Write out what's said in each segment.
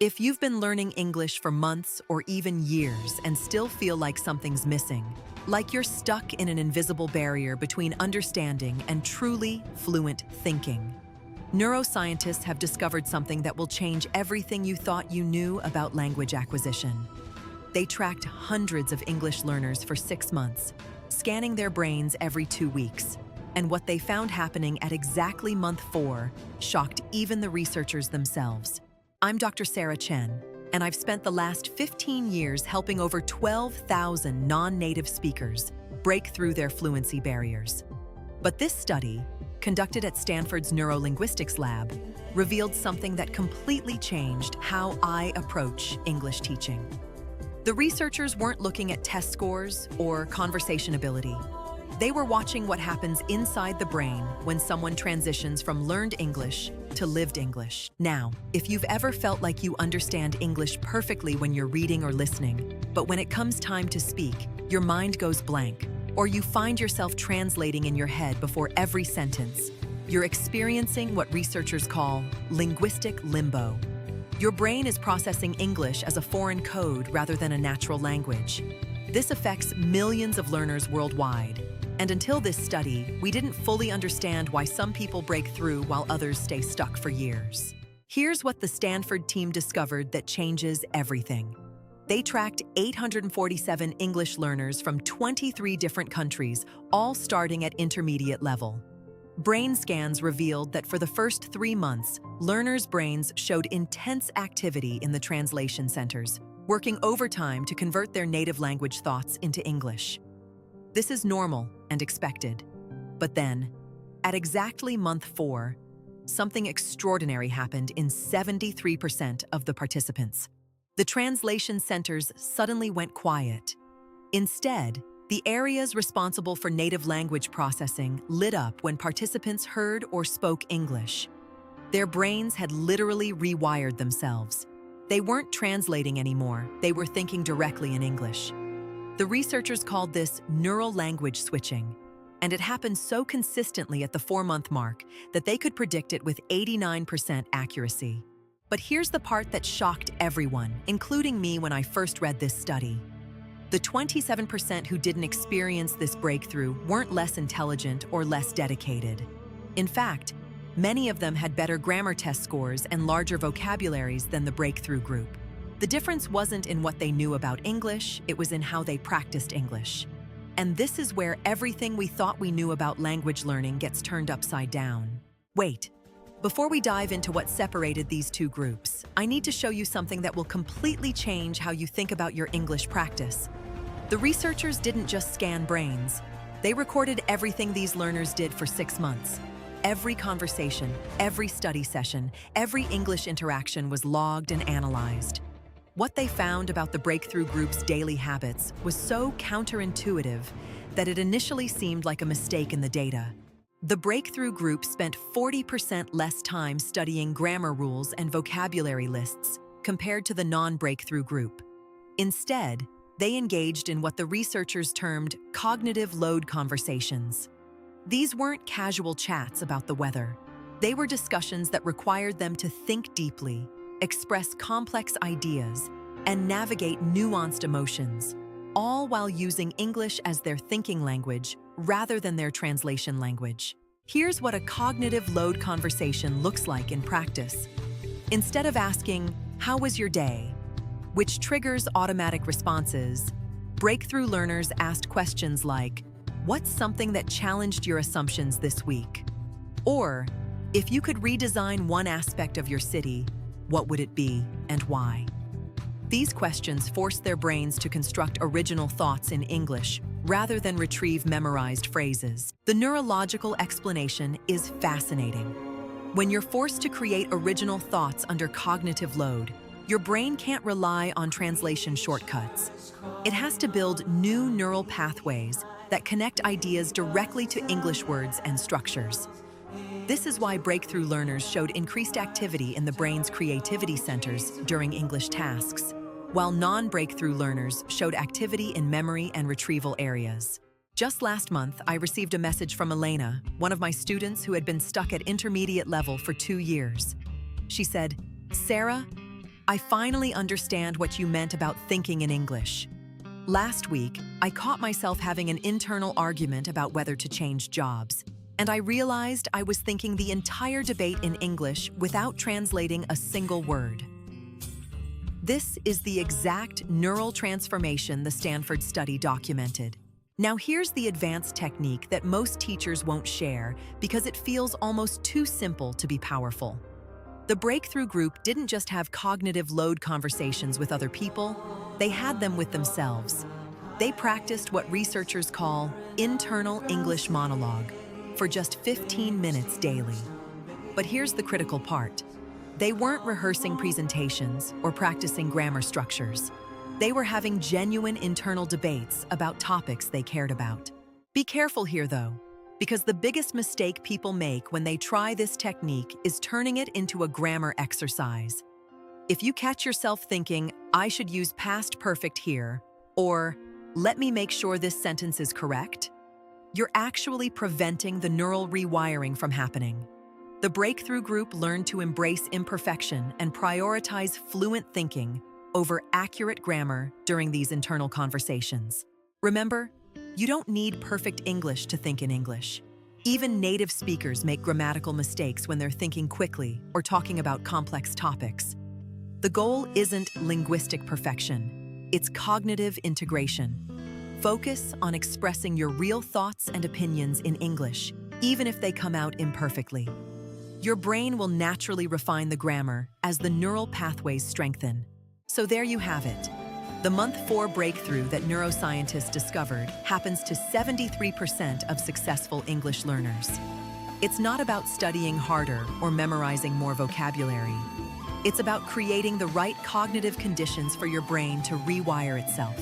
If you've been learning English for months or even years and still feel like something's missing, like you're stuck in an invisible barrier between understanding and truly fluent thinking, neuroscientists have discovered something that will change everything you thought you knew about language acquisition. They tracked hundreds of English learners for 6 months, scanning their brains every 2 weeks. And what they found happening at exactly month 4 shocked even the researchers themselves. I'm Dr. Chen, and I've spent the last 15 years helping over 12,000 non-native speakers break through their fluency barriers. But this study, conducted at Stanford's Neurolinguistics lab, revealed something that completely changed how I approach English teaching. The researchers weren't looking at test scores or conversation ability. They were watching what happens inside the brain when someone transitions from learned English to lived English. Now, if you've ever felt like you understand English perfectly when you're reading or listening, but when it comes time to speak, your mind goes blank, or you find yourself translating in your head before every sentence, you're experiencing what researchers call linguistic limbo. Your brain is processing English as a foreign code rather than a natural language. This affects millions of learners worldwide. And until this study, we didn't fully understand why some people break through while others stay stuck for years. Here's what the Stanford team discovered that changes everything. They tracked 847 English learners from 23 different countries, all starting at intermediate level. Brain scans revealed that for the first 3 months, learners' brains showed intense activity in the translation centers, working overtime to convert their native language thoughts into English. This is normal and expected. But then, at exactly month 4, something extraordinary happened in 73% of the participants. The translation centers suddenly went quiet. Instead, the areas responsible for native language processing lit up when participants heard or spoke English. Their brains had literally rewired themselves. They weren't translating anymore, they were thinking directly in English. The researchers called this neural language switching, and it happened so consistently at the 4-month mark that they could predict it with 89% accuracy. But here's the part that shocked everyone, including me when I first read this study. The 27% who didn't experience this breakthrough weren't less intelligent or less dedicated. In fact, many of them had better grammar test scores and larger vocabularies than the breakthrough group. The difference wasn't in what they knew about English, it was in how they practiced English. And this is where everything we thought we knew about language learning gets turned upside down. Wait, before we dive into what separated these two groups, I need to show you something that will completely change how you think about your English practice. The researchers didn't just scan brains. They recorded everything these learners did for 6 months. Every conversation, every study session, every English interaction was logged and analyzed. What they found about the breakthrough group's daily habits was so counterintuitive that it initially seemed like a mistake in the data. The breakthrough group spent 40% less time studying grammar rules and vocabulary lists compared to the non-breakthrough group. Instead, they engaged in what the researchers termed cognitive load conversations. These weren't casual chats about the weather. They were discussions that required them to think deeply, express complex ideas, and navigate nuanced emotions, all while using English as their thinking language rather than their translation language. Here's what a cognitive load conversation looks like in practice. Instead of asking, "How was your day?" which triggers automatic responses, breakthrough learners asked questions like, "What's something that challenged your assumptions this week?" Or, "If you could redesign one aspect of your city, what would it be and why?" These questions forced their brains to construct original thoughts in English rather than retrieve memorized phrases. The neurological explanation is fascinating. When you're forced to create original thoughts under cognitive load, your brain can't rely on translation shortcuts. It has to build new neural pathways that connect ideas directly to English words and structures. This is why breakthrough learners showed increased activity in the brain's creativity centers during English tasks, while non-breakthrough learners showed activity in memory and retrieval areas. Just last month, I received a message from Elena, one of my students who had been stuck at intermediate level for 2 years. She said, "Sarah, I finally understand what you meant about thinking in English. Last week, I caught myself having an internal argument about whether to change jobs, and I realized I was thinking the entire debate in English without translating a single word. This is the exact neural transformation the Stanford study documented. Now here's the advanced technique that most teachers won't share because it feels almost too simple to be powerful. The breakthrough group didn't just have cognitive load conversations with other people, they had them with themselves. They practiced what researchers call internal English monologue for just 15 minutes daily. But here's the critical part. They weren't rehearsing presentations or practicing grammar structures. They were having genuine internal debates about topics they cared about. Be careful here, though, because the biggest mistake people make when they try this technique is turning it into a grammar exercise. If you catch yourself thinking, "I should use past perfect here," or "let me make sure this sentence is correct," you're actually preventing the neural rewiring from happening. The breakthrough group learned to embrace imperfection and prioritize fluent thinking over accurate grammar during these internal conversations. Remember, you don't need perfect English to think in English. Even native speakers make grammatical mistakes when they're thinking quickly or talking about complex topics. The goal isn't linguistic perfection, it's cognitive integration. Focus on expressing your real thoughts and opinions in English, even if they come out imperfectly. Your brain will naturally refine the grammar as the neural pathways strengthen. So there you have it. The month 4 breakthrough that neuroscientists discovered happens to 73% of successful English learners. It's not about studying harder or memorizing more vocabulary. It's about creating the right cognitive conditions for your brain to rewire itself.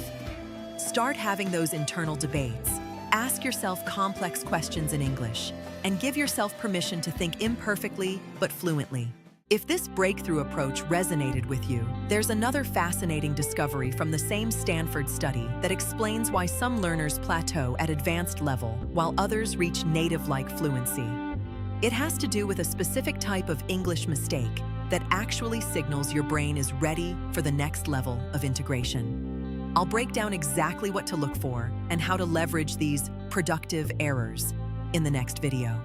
Start having those internal debates. Ask yourself complex questions in English, and give yourself permission to think imperfectly but fluently. If this breakthrough approach resonated with you, there's another fascinating discovery from the same Stanford study that explains why some learners plateau at advanced level while others reach native-like fluency. It has to do with a specific type of English mistake that actually signals your brain is ready for the next level of integration. I'll break down exactly what to look for and how to leverage these productive errors in the next video.